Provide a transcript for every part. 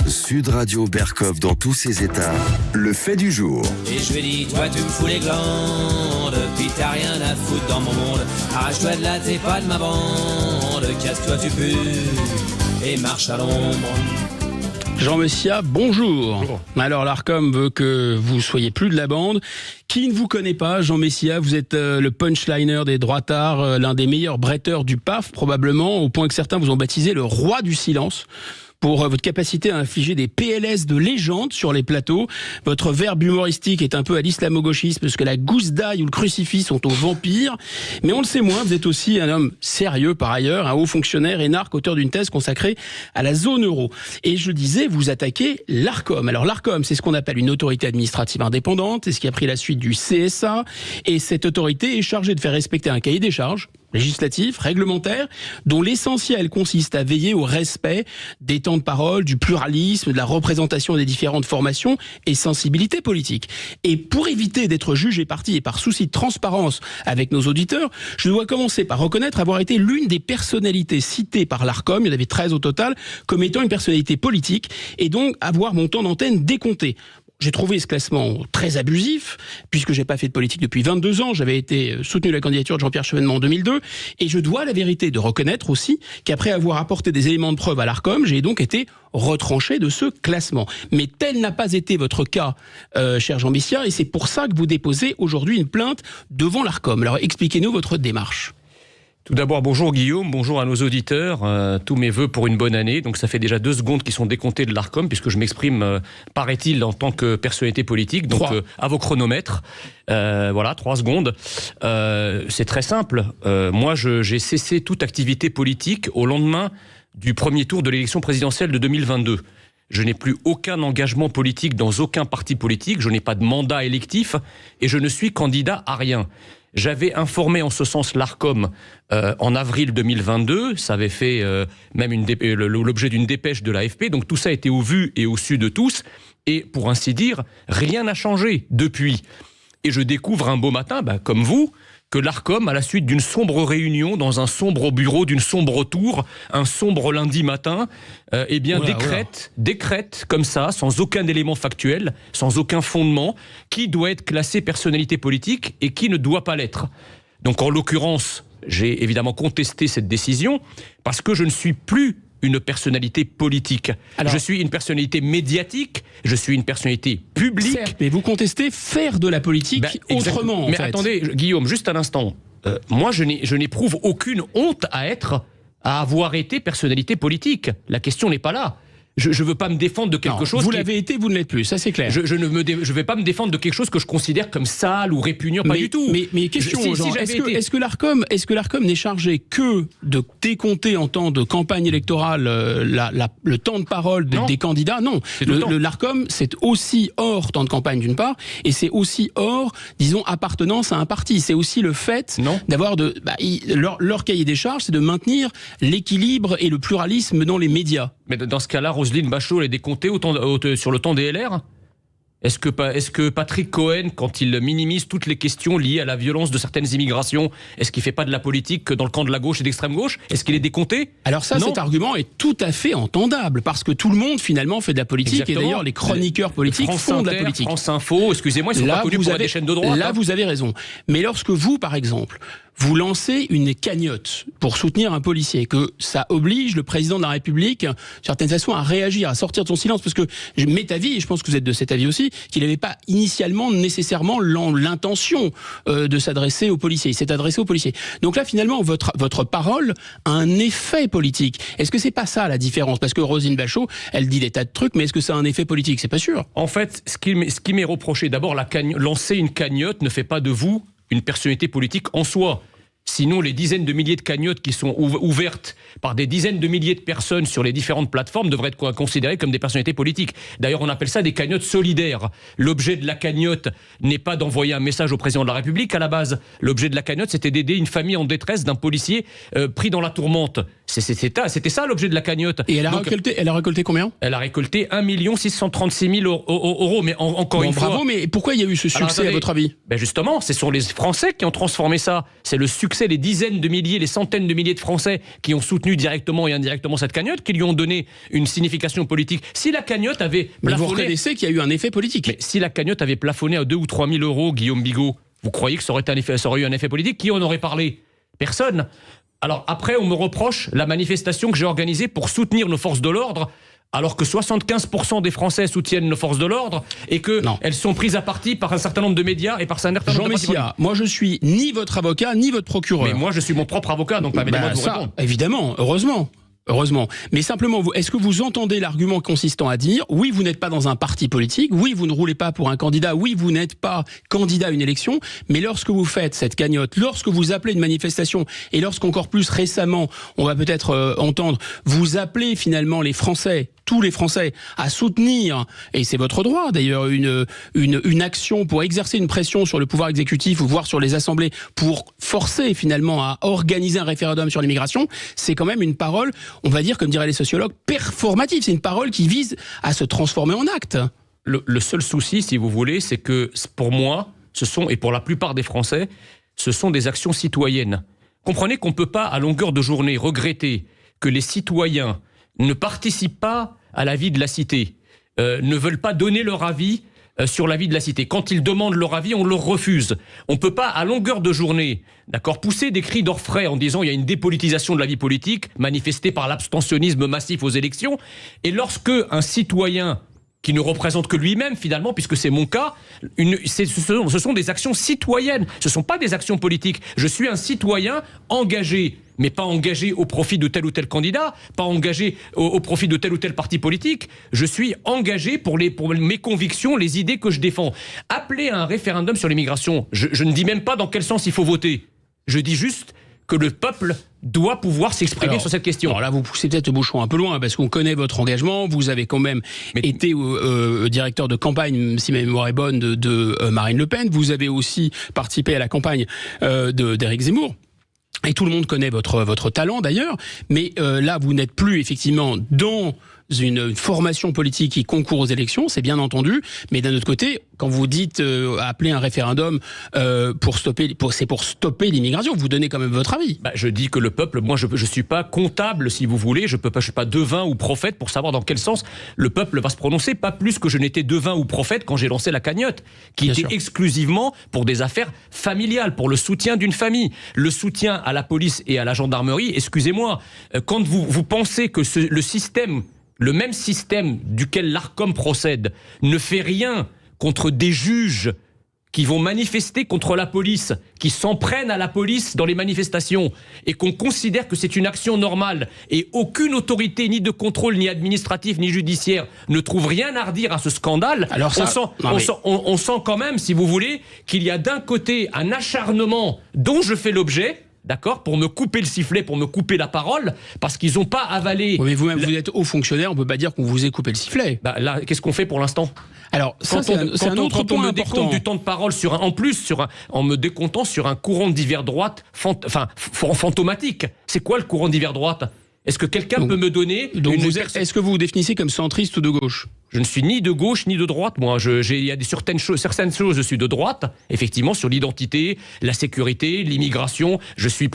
Sud Radio Berkov dans tous ses états. Le fait du jour. Et je lui ai dit, toi tu me fous les glandes, puis t'as rien à foutre dans mon monde. Arrache-toi de là, t'es pas de ma bande, casse-toi tu pues, et marche à l'ombre. Jean Messia, bonjour. Alors l'Arcom veut que vous soyez plus de la bande. Qui ne vous connaît pas, Jean Messia, vous êtes le punchliner des droitards, l'un des meilleurs bretteurs du PAF probablement, au point que certains vous ont baptisé le roi du silence. Pour votre capacité à infliger des PLS de légende sur les plateaux. Votre verbe humoristique est un peu à l'islamo-gauchisme, parce que la gousse d'ail ou le crucifix sont aux vampires. Mais on le sait moins, vous êtes aussi un homme sérieux par ailleurs, un haut fonctionnaire, énarque, auteur d'une thèse consacrée à la zone euro. Et je disais, vous attaquez l'Arcom. Alors l'Arcom, c'est ce qu'on appelle une autorité administrative indépendante, c'est ce qui a pris la suite du CSA. Et cette autorité est chargée de faire respecter un cahier des charges législatif, réglementaire, dont l'essentiel consiste à veiller au respect des temps de parole, du pluralisme, de la représentation des différentes formations et sensibilités politiques. Et pour éviter d'être jugé parti et par souci de transparence avec nos auditeurs, je dois commencer par reconnaître avoir été l'une des personnalités citées par l'Arcom, il y en avait 13 au total, comme étant une personnalité politique, et donc avoir mon temps d'antenne décompté. J'ai trouvé ce classement très abusif, puisque j'ai pas fait de politique depuis 22 ans. J'avais été soutenu la candidature de Jean-Pierre Chevènement en 2002. Et je dois la vérité de reconnaître aussi qu'après avoir apporté des éléments de preuve à l'Arcom, j'ai donc été retranché de ce classement. Mais tel n'a pas été votre cas, cher Jean Messia, et c'est pour ça que vous déposez aujourd'hui une plainte devant l'Arcom. Alors expliquez-nous votre démarche. Tout d'abord, bonjour Guillaume, bonjour à nos auditeurs, tous mes vœux pour une bonne année. Donc ça fait déjà 2 secondes qui sont décomptées de l'Arcom, puisque je m'exprime, paraît-il, en tant que personnalité politique. Donc à vos chronomètres, voilà, 3 secondes. C'est très simple. Moi, j'ai cessé toute activité politique au lendemain du premier tour de l'élection présidentielle de 2022. Je n'ai plus aucun engagement politique dans aucun parti politique, je n'ai pas de mandat électif et je ne suis candidat à rien. J'avais informé en ce sens l'Arcom en avril 2022, ça avait fait même l'objet d'une dépêche de l'AFP, donc tout ça était au vu et au su de tous, et pour ainsi dire, rien n'a changé depuis. Et je découvre un beau matin, comme vous, que l'Arcom, à la suite d'une sombre réunion dans un sombre bureau d'une sombre tour, un sombre lundi matin, décrète comme ça, sans aucun élément factuel, sans aucun fondement, qui doit être classé personnalité politique et qui ne doit pas l'être. Donc en l'occurrence, j'ai évidemment contesté cette décision parce que je ne suis plus une personnalité politique. Alors, je suis une personnalité médiatique, je suis une personnalité publique. Certes, mais vous contestez faire de la politique autrement. Mais attendez, Guillaume, juste un instant. Moi, je n'éprouve aucune honte à avoir été personnalité politique. La question n'est pas là. Je ne veux pas me défendre de quelque chose... Vous l'avez été, vous ne l'êtes plus, ça c'est clair. Je ne vais pas me défendre de quelque chose que je considère comme sale ou répugnant, pas du tout. Mais question, est-ce que l'Arcom n'est chargé que de décompter en temps de campagne électorale le temps de parole des candidats? Non, l'Arcom c'est aussi hors temps de campagne d'une part, et c'est aussi hors, disons, appartenance à un parti. C'est aussi le fait d'avoir leur cahier des charges, c'est de maintenir l'équilibre et le pluralisme dans les médias. Mais dans ce cas-là, Roselyne Bachelot est décomptée sur le temps des LR ? Est-ce que Patrick Cohen, quand il minimise toutes les questions liées à la violence de certaines immigrations, est-ce qu'il ne fait pas de la politique que dans le camp de la gauche et d'extrême gauche ? Est-ce qu'il est décompté ? Alors ça, cet argument est tout à fait entendable, parce que tout le monde finalement fait de la politique. Exactement. Et d'ailleurs les chroniqueurs politiques font de la politique. France Info, excusez-moi, ils sont pas connus pour être des chaînes de droite. Là, vous avez raison. Mais lorsque vous, par exemple, vous lancez une cagnotte pour soutenir un policier, que ça oblige le président de la République, d'une certaine façon, à réagir, à sortir de son silence, parce que m'est avis, et je pense que vous êtes de cet avis aussi, qu'il n'avait pas initialement nécessairement l'intention de s'adresser aux policiers. Il s'est adressé aux policiers. Donc là, finalement, votre parole a un effet politique. Est-ce que c'est pas ça la différence ? Parce que Roselyne Bachelot, elle dit des tas de trucs, mais est-ce que ça a un effet politique ? C'est pas sûr. En fait, ce qui m'est reproché, d'abord, lancer une cagnotte ne fait pas de vous une personnalité politique en soi. Sinon, les dizaines de milliers de cagnottes qui sont ouvertes par des dizaines de milliers de personnes sur les différentes plateformes devraient être considérées comme des personnalités politiques. D'ailleurs, on appelle ça des cagnottes solidaires. L'objet de la cagnotte n'est pas d'envoyer un message au président de la République à la base. L'objet de la cagnotte, c'était d'aider une famille en détresse d'un policier pris dans la tourmente. C'était ça l'objet de la cagnotte. Et elle a récolté combien? Elle a récolté 1 636 000 euros. Mais encore une fois... Bravo, mais pourquoi il y a eu ce succès à votre avis? Justement, ce sont les Français qui ont transformé ça. C'est le succès, les dizaines de milliers, les centaines de milliers de Français qui ont soutenu directement et indirectement cette cagnotte, qui lui ont donné une signification politique. Si la cagnotte avait plafonné... Mais vous reconnaissez qu'il y a eu un effet politique. Mais si la cagnotte avait plafonné à 2 ou 3 000 euros, Guillaume Bigot, vous croyez que ça aurait eu un effet politique? Qui en aurait parlé? Personne. Alors après, on me reproche la manifestation que j'ai organisée pour soutenir nos forces de l'ordre, alors que 75% des Français soutiennent nos forces de l'ordre et qu'elles sont prises à partie par un certain nombre de médias et par un certain nombre de... Jean Messia, moi je suis ni votre avocat ni votre procureur. Mais moi je suis mon propre avocat, donc permettez-moi de vous répondre. Évidemment, heureusement. Mais simplement, est-ce que vous entendez l'argument consistant à dire oui, vous n'êtes pas dans un parti politique, oui, vous ne roulez pas pour un candidat, oui, vous n'êtes pas candidat à une élection, mais lorsque vous faites cette cagnotte, lorsque vous appelez une manifestation, et lorsqu'encore plus récemment, on va peut-être entendre, vous appelez finalement les Français, tous les Français, à soutenir, et c'est votre droit d'ailleurs, une action pour exercer une pression sur le pouvoir exécutif ou voire sur les assemblées pour forcer finalement à organiser un référendum sur l'immigration, c'est quand même une parole, on va dire, comme diraient les sociologues, performative. C'est une parole qui vise à se transformer en acte. Le seul souci, si vous voulez, c'est que pour moi, et pour la plupart des Français, ce sont des actions citoyennes. Comprenez qu'on ne peut pas, à longueur de journée, regretter que les citoyens ne participent pas à la vie de la cité, ne veulent pas donner leur avis sur la vie de la cité. Quand ils demandent leur avis, on leur refuse. On ne peut pas, à longueur de journée, pousser des cris d'orfraie en disant il y a une dépolitisation de la vie politique manifestée par l'abstentionnisme massif aux élections. Et lorsque un citoyen qui ne représente que lui-même finalement, puisque c'est mon cas, ce sont des actions citoyennes, ce ne sont pas des actions politiques. Je suis un citoyen engagé, mais pas engagé au profit de tel ou tel candidat, pas engagé au profit de tel ou tel parti politique. Je suis engagé pour mes convictions, les idées que je défends. Appeler à un référendum sur l'immigration, je ne dis même pas dans quel sens il faut voter. Je dis juste que le peuple doit pouvoir s'exprimer sur cette question. Alors là, vous poussez peut-être le bouchon un peu loin, parce qu'on connaît votre engagement. Vous avez quand même été directeur de campagne, si ma mémoire est bonne, de Marine Le Pen. Vous avez aussi participé à la campagne d'Éric Zemmour. Et tout le monde connaît votre talent d'ailleurs. Mais là, vous n'êtes plus effectivement dans une formation politique qui concourt aux élections, c'est bien entendu, mais d'un autre côté, quand vous dites appeler un référendum c'est pour stopper l'immigration, vous donnez quand même votre avis. Je dis que le peuple, moi je suis pas comptable si vous voulez, je suis pas devin ou prophète pour savoir dans quel sens le peuple va se prononcer, pas plus que je n'étais devin ou prophète quand j'ai lancé la cagnotte, qui était exclusivement pour des affaires familiales, pour le soutien d'une famille, le soutien à la police et à la gendarmerie. Excusez-moi, quand vous pensez que le même système duquel l'Arcom procède ne fait rien contre des juges qui vont manifester contre la police, qui s'en prennent à la police dans les manifestations, et qu'on considère que c'est une action normale, et aucune autorité, ni de contrôle, ni administratif, ni judiciaire, ne trouve rien à redire à ce scandale. Alors on sent quand même, si vous voulez, qu'il y a d'un côté un acharnement dont je fais l'objet, pour me couper le sifflet, pour me couper la parole, parce qu'ils n'ont pas avalé... Oui, mais vous-même, vous êtes haut fonctionnaire, on ne peut pas dire qu'on vous ait coupé le sifflet. Là, qu'est-ce qu'on fait pour l'instant ? Alors, ça, c'est un autre point important. Quand on me décompte du temps de parole en me décomptant sur un courant d'hiver droite, fantomatique. C'est quoi le courant d'hiver droite ? Est-ce que quelqu'un peut me donner... Est-ce que vous vous définissez comme centriste ou de gauche ? Je ne suis ni de gauche ni de droite. Moi, il y a certaines choses, je suis de droite. Effectivement, sur l'identité, la sécurité, l'immigration, je suis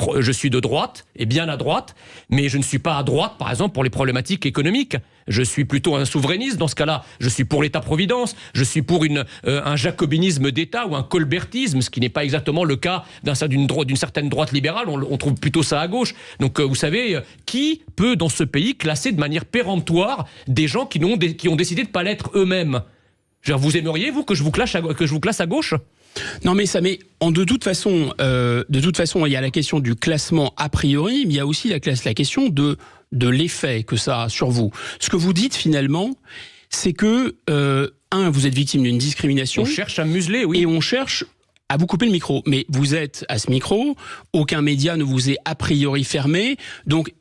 de droite, et bien à droite. Mais je ne suis pas à droite, par exemple, pour les problématiques économiques. Je suis plutôt un souverainiste dans ce cas-là. Je suis pour l'État-providence. Je suis pour un jacobinisme d'État ou un colbertisme, ce qui n'est pas exactement le cas d'une certaine droite libérale. On trouve plutôt ça à gauche. Donc, vous savez, qui peut dans ce pays classer de manière péremptoire des gens qui ont décidé de ne pas l'être eux-mêmes? Vous aimeriez, vous, que je vous classe à gauche ? Non, mais de toute façon, il y a la question du classement a priori, mais il y a aussi la question de l'effet que ça a sur vous. Ce que vous dites finalement, c'est que vous êtes victime d'une discrimination. On cherche à museler, oui. Et on cherche à vous couper le micro. Mais vous êtes à ce micro, aucun média ne vous est a priori fermé, donc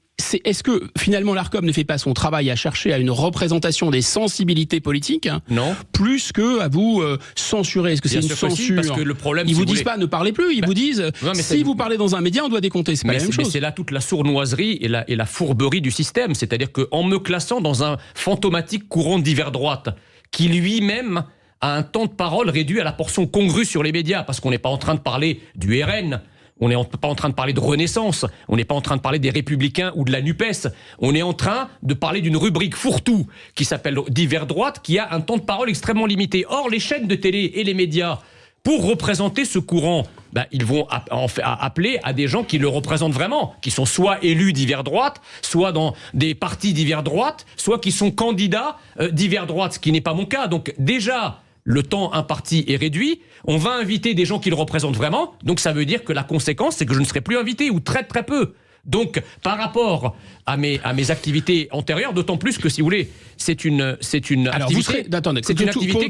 est-ce que finalement l'Arcom ne fait pas son travail à chercher à une représentation des sensibilités politiques, non, plus que à vous censurer? Est-ce que c'est une censure? Parce que le problème, ils vous disent pas ne parlez plus, ils vous disent si vous parlez dans un média, on doit décompter. C'est pas la même chose. C'est là toute la sournoiserie et la fourberie du système. C'est-à-dire qu'en me classant dans un fantomatique courant d'hiver droite, qui lui-même a un temps de parole réduit à la portion congrue sur les médias, parce qu'on n'est pas en train de parler du RN, on n'est pas en train de parler de Renaissance, on n'est pas en train de parler des Républicains ou de la NUPES, on est en train de parler d'une rubrique fourre-tout qui s'appelle d'hiver droite, qui a un temps de parole extrêmement limité. Or, les chaînes de télé et les médias, pour représenter ce courant, ils vont appeler à des gens qui le représentent vraiment, qui sont soit élus d'hiver droite, soit dans des partis d'hiver droite, soit qui sont candidats d'hiver droite, ce qui n'est pas mon cas. Donc déjà, le temps imparti est réduit, on va inviter des gens qui le représentent vraiment, donc ça veut dire que la conséquence, c'est que je ne serai plus invité, ou très très peu. Donc, par rapport à mes activités antérieures, d'autant plus que, si vous voulez, c'est une Alors, activité...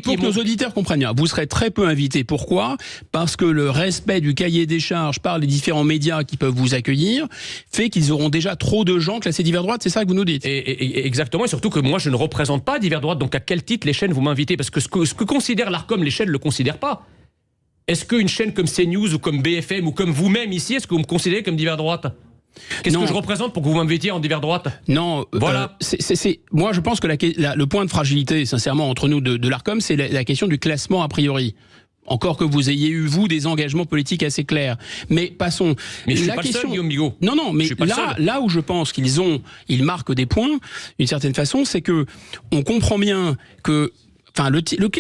pour que nos auditeurs comprennent bien, vous serez très peu invité. Pourquoi? Parce que le respect du cahier des charges par les différents médias qui peuvent vous accueillir fait qu'ils auront déjà trop de gens classés d'hiver droite, c'est ça que vous nous dites? Exactement, et surtout que moi, je ne représente pas d'hiver droite, donc à quel titre les chaînes vous m'invitez? Parce que ce que considère l'Arcom, les chaînes ne le considèrent pas. Est-ce qu'une chaîne comme CNews ou comme BFM ou comme vous-même ici, est-ce que vous me considérez comme d'hiver droite? Qu'est-ce que je représente pour que vous m'invitiez en d'hiver droite? Non, voilà. Moi, je pense que le point de fragilité, sincèrement, entre nous de l'Arcom, c'est la question du classement a priori. Encore que vous ayez eu, vous, des engagements politiques assez clairs. Mais passons. Mais je suis pas le seul, Guillaume Bigot. Non, mais là où je pense ils marquent des points, d'une certaine façon, c'est que on comprend bien que... Enfin,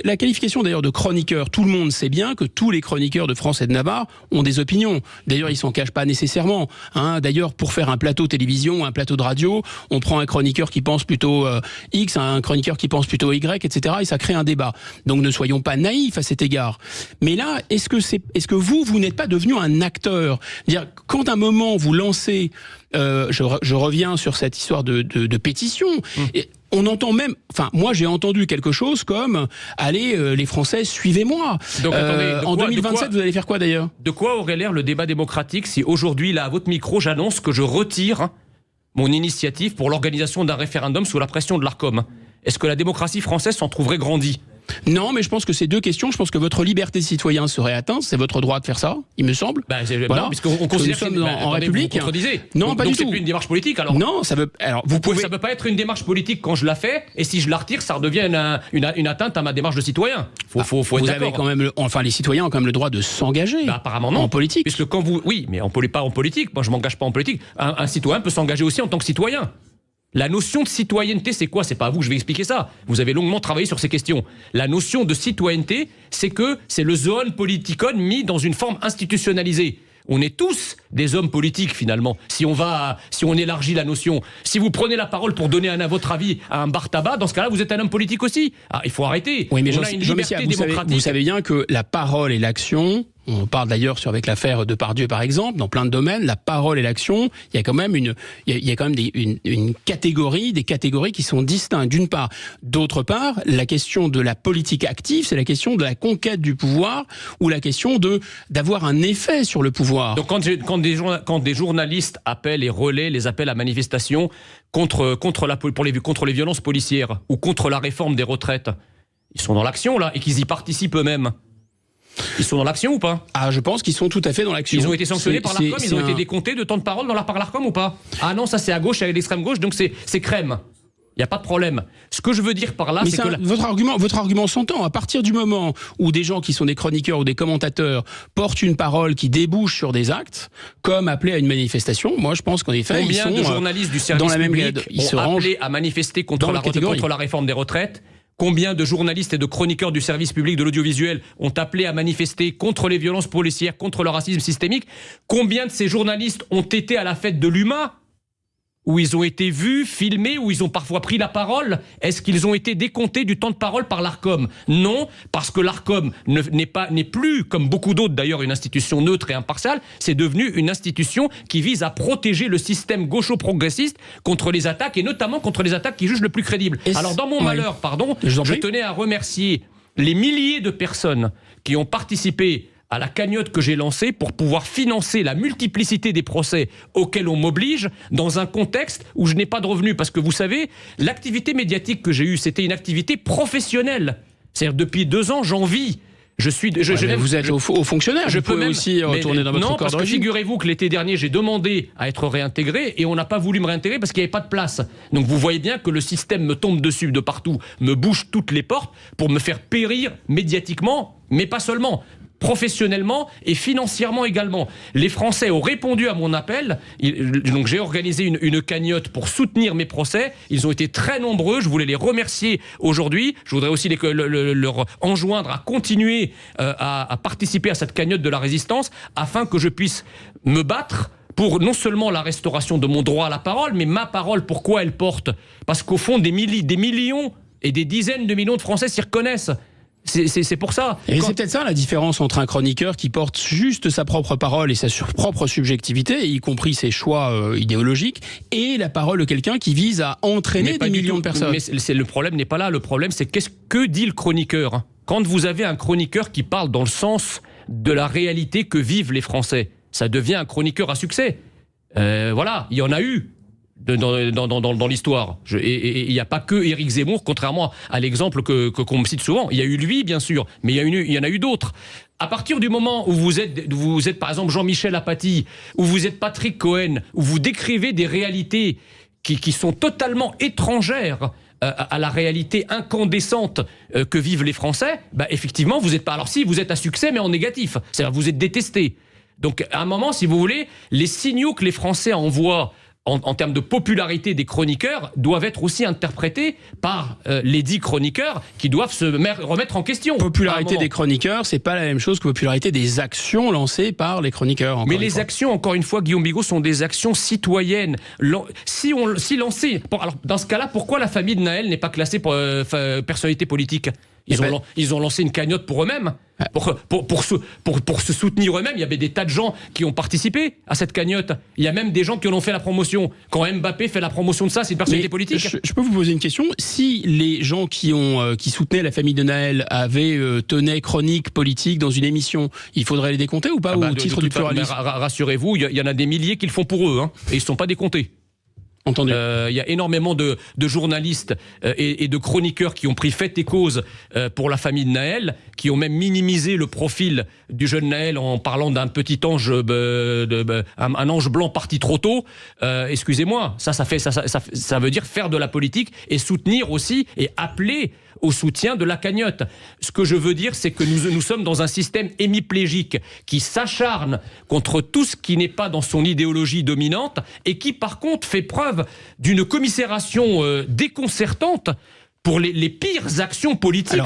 la qualification d'ailleurs de chroniqueur, tout le monde sait bien que tous les chroniqueurs de France et de Navarre ont des opinions. D'ailleurs, ils s'en cachent pas nécessairement. D'ailleurs, pour faire un plateau télévision ou un plateau de radio, on prend un chroniqueur qui pense plutôt X, un chroniqueur qui pense plutôt Y, etc. Et ça crée un débat. Donc, ne soyons pas naïfs à cet égard. Mais là, est-ce que vous n'êtes pas devenu un acteur? C'est-à-dire, quand à un moment vous lancez, je reviens sur cette histoire de pétition. On entend même, moi j'ai entendu quelque chose comme allez, les Français, suivez-moi. Donc attendez, en 2027, vous allez faire quoi d'ailleurs? De quoi aurait l'air le débat démocratique si aujourd'hui, là, à votre micro, j'annonce que je retire mon initiative pour l'organisation d'un référendum sous la pression de l'Arcom? Est-ce que la démocratie française s'en trouverait grandie? Non, mais je pense que c'est deux questions. Je pense que votre liberté de citoyen serait atteinte. C'est votre droit de faire ça, il me semble. Voilà. Non, puisqu'on considère que nous sommes en République. Non, pas du tout. C'est plus une démarche politique, alors. Non, ça veut. Alors, ça peut pas être une démarche politique quand je la fais, et si je la retire, ça redevient une atteinte à ma démarche de citoyen. Faut être d'accord. Quand même, les citoyens ont quand même le droit de s'engager. Apparemment non. En politique. Puisque quand vous, oui, mais pas en politique. Moi, je m'engage pas en politique. Un citoyen peut s'engager aussi en tant que citoyen. La notion de citoyenneté, c'est quoi? C'est pas à vous que je vais expliquer ça. Vous avez longuement travaillé sur ces questions. La notion de citoyenneté, c'est que c'est le zoon politikon mis dans une forme institutionnalisée. On est tous des hommes politiques, finalement, si on élargit la notion. Si vous prenez la parole pour donner votre avis à un bar tabac, dans ce cas-là, vous êtes un homme politique aussi. Il faut arrêter. Oui, mais on a une liberté démocratique. Vous savez bien que la parole et l'action... On parle d'ailleurs avec l'affaire Depardieu par exemple, dans plein de domaines, la parole et l'action, il y a quand même une catégorie, des catégories qui sont distinctes d'une part. D'autre part, la question de la politique active, c'est la question de la conquête du pouvoir ou la question d'avoir un effet sur le pouvoir. Donc quand des journalistes appellent et relaient les appels à manifestation contre les violences policières ou contre la réforme des retraites, ils sont dans l'action là et qu'ils y participent eux-mêmes. Ils sont dans l'action ou pas? Je pense qu'ils sont tout à fait dans l'action. Ils ont été sanctionnés par l'Arcom, ils ont été décomptés de temps de parole par l'Arcom ou pas? Non, ça c'est à gauche, avec l'extrême gauche, donc c'est crème. Il n'y a pas de problème. Ce que je veux dire par là, c'est que... Votre argument s'entend. À partir du moment où des gens qui sont des chroniqueurs ou des commentateurs portent une parole qui débouche sur des actes, comme appeler à une manifestation, moi je pense qu'en effet, combien de journalistes du service public ont appelé à manifester contre la réforme des retraites? Combien de journalistes et de chroniqueurs du service public de l'audiovisuel ont appelé à manifester contre les violences policières, contre le racisme systémique? Combien de ces journalistes ont été à la fête de l'UMA, où ils ont été vus, filmés, où ils ont parfois pris la parole? Est-ce qu'ils ont été décomptés du temps de parole par l'Arcom? Non, parce que l'Arcom n'est plus, comme beaucoup d'autres d'ailleurs, une institution neutre et impartiale. C'est devenu une institution qui vise à protéger le système gaucho-progressiste contre les attaques, et notamment contre les attaques qui jugent le plus crédibles. Alors dans mon malheur, je tenais à remercier les milliers de personnes qui ont participé à la cagnotte que j'ai lancée pour pouvoir financer la multiplicité des procès auxquels on m'oblige dans un contexte où je n'ai pas de revenus. Parce que vous savez, l'activité médiatique que j'ai eue, c'était une activité professionnelle. C'est-à-dire depuis 2 ans, j'en vis. Vous êtes au fonctionnaire, je peux aussi retourner dans votre corps d'origine. Non, parce que figurez-vous que l'été dernier, j'ai demandé à être réintégré et on n'a pas voulu me réintégrer parce qu'il n'y avait pas de place. Donc vous voyez bien que le système me tombe dessus de partout, me bouche toutes les portes pour me faire périr médiatiquement, mais pas seulement. Professionnellement et financièrement également. Les Français ont répondu à mon appel, donc j'ai organisé une cagnotte pour soutenir mes procès. Ils ont été très nombreux, je voulais les remercier aujourd'hui. Je voudrais aussi leur enjoindre à continuer à participer à cette cagnotte de la résistance afin que je puisse me battre pour non seulement la restauration de mon droit à la parole, mais ma parole, pourquoi elle porte? Parce qu'au fond, des millions et des dizaines de millions de Français s'y reconnaissent. C'est pour ça. Et c'est peut-être ça la différence entre un chroniqueur qui porte juste sa propre parole et sa propre subjectivité, y compris ses choix idéologiques, et la parole de quelqu'un qui vise à entraîner des millions de personnes. Mais le problème n'est pas là. Le problème, c'est que dit le chroniqueur? Quand vous avez un chroniqueur qui parle dans le sens de la réalité que vivent les Français, ça devient un chroniqueur à succès. Voilà, il y en a eu. Dans l'histoire. Et il n'y a pas que Éric Zemmour, contrairement à l'exemple qu'on me cite souvent. Il y a eu lui, bien sûr, mais il y en a eu d'autres. À partir du moment où vous êtes par exemple Jean-Michel Apathy, où vous êtes Patrick Cohen, où vous décrivez des réalités qui sont totalement étrangères à la réalité incandescente que vivent les Français, bah effectivement, vous n'êtes pas... Alors si, vous êtes à succès, mais en négatif. C'est-à-dire vous êtes détesté. Donc à un moment, si vous voulez, les signaux que les Français envoient en termes de popularité des chroniqueurs doivent être aussi interprétés par les dits chroniqueurs qui doivent se remettre en question. Popularité des chroniqueurs, c'est pas la même chose que popularité des actions lancées par les chroniqueurs. Mais les actions, encore une fois, Guillaume Bigot, sont des actions citoyennes. Si lancées... Alors, dans ce cas-là, pourquoi la famille de Naël n'est pas classée pour personnalité politique ? Ils ont lancé une cagnotte pour eux-mêmes, pour se soutenir eux-mêmes. Il y avait des tas de gens qui ont participé à cette cagnotte. Il y a même des gens qui en ont fait la promotion. Quand Mbappé fait la promotion de ça, c'est une personnalité politique. Je peux vous poser une question. Si les gens qui soutenaient la famille de Naël tenaient chronique politique dans une émission, il faudrait les décompter ou pas au titre du pluralisme ? Rassurez-vous, il y en a des milliers qui le font pour eux, hein, et ils ne sont pas décomptés. Entendu. Il y a énormément de journalistes et de chroniqueurs qui ont pris fait et cause pour la famille de Naël, qui ont même minimisé le profil du jeune Naël en parlant d'un petit ange, un ange blanc parti trop tôt. Excusez-moi, ça veut dire faire de la politique et soutenir aussi et appeler au soutien de la cagnotte. Ce que je veux dire, c'est que nous sommes dans un système hémiplégique qui s'acharne contre tout ce qui n'est pas dans son idéologie dominante et qui, par contre, fait preuve d'une commisération déconcertante pour les pires actions politiques,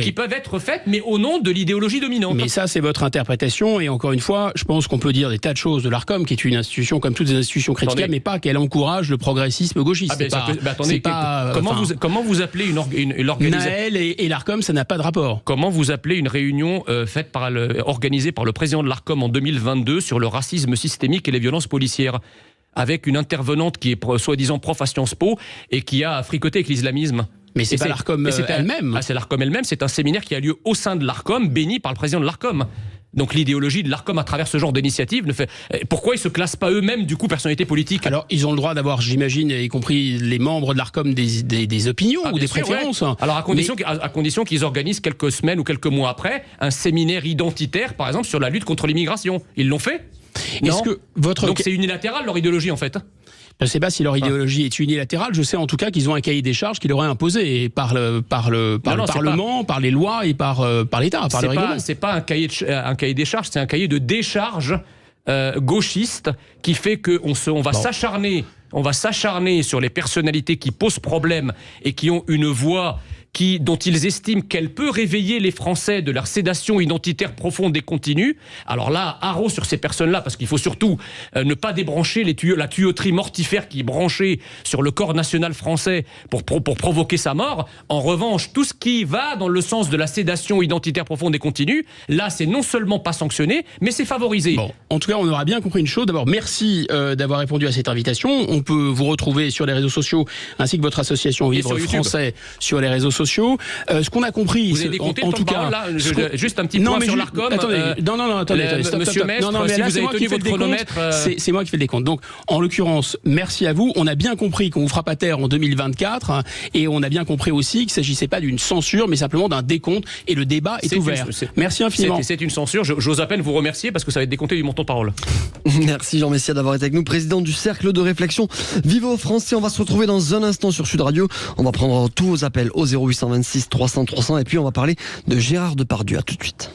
qui peuvent être faites, mais au nom de l'idéologie dominante. Mais ça, c'est votre interprétation, et encore une fois, je pense qu'on peut dire des tas de choses de l'ARCOM, qui est une institution comme toutes les institutions critiquables, mais pas qu'elle encourage le progressisme gauchiste. Comment vous appelez une organisation... Naël et l'ARCOM, ça n'a pas de rapport. Comment vous appelez une réunion organisée par le président de l'ARCOM en 2022 sur le racisme systémique et les violences policières, avec une intervenante qui est soi-disant prof à Sciences Po et qui a fricoté avec l'islamisme? Mais c'est pas l'ARCOM elle-même. C'est l'ARCOM elle-même, c'est un séminaire qui a lieu au sein de l'ARCOM, béni par le président de l'ARCOM. Donc l'idéologie de l'ARCOM à travers ce genre d'initiative Pourquoi ils ne se classent pas eux-mêmes, du coup, personnalité politique? Alors, ils ont le droit d'avoir, j'imagine, y compris les membres de l'ARCOM, des opinions ou des préférences. Ouais. Alors, à condition qu'ils organisent quelques semaines ou quelques mois après un séminaire identitaire, par exemple, sur la lutte contre l'immigration. Ils l'ont fait? Non. Donc c'est unilatéral, leur idéologie, en fait. Je ne sais pas si leur idéologie est unilatérale. Je sais en tout cas qu'ils ont un cahier des charges qui leur est imposé par le Parlement, par les lois et par l'État, par le règlement. C'est pas un cahier des charges, c'est un cahier de décharge gauchiste qui fait qu'on va s'acharner sur les personnalités qui posent problème et qui ont une voix dont ils estiment qu'elle peut réveiller les Français de leur sédation identitaire profonde et continue. Alors là, haro sur ces personnes-là, parce qu'il faut surtout ne pas débrancher la tuyauterie mortifère qui est branchée sur le corps national français pour provoquer sa mort. En revanche, tout ce qui va dans le sens de la sédation identitaire profonde et continue, là, c'est non seulement pas sanctionné, mais c'est favorisé. Bon, en tout cas, on aura bien compris une chose. D'abord, merci d'avoir répondu à cette invitation. On peut vous retrouver sur les réseaux sociaux, ainsi que votre association Vivre Français sur les réseaux sociaux. sociaux. Ce qu'on a compris, vous avez décompté en le temps tout de parole, cas, là, juste un petit point sur l'Arcom. Attendez, stop, Monsieur Mestre, non, mais si là, vous avez tenu votre chronomètre, c'est moi qui fais le décompte. Donc, en l'occurrence, merci à vous. On a bien compris qu'on vous fera pas taire en 2024, hein, et on a bien compris aussi qu'il s'agissait pas d'une censure, mais simplement d'un décompte, et le débat est ouvert. Merci infiniment. C'est une censure. J'ose à peine vous remercier parce que ça va être décompté du montant de parole. Merci Jean Messia d'avoir été avec nous, président du cercle de réflexion Vivo Français. On va se retrouver dans un instant sur Sud Radio. On va prendre tous vos appels au 0826 300 300 et puis on va parler de Gérard Depardieu. À tout de suite.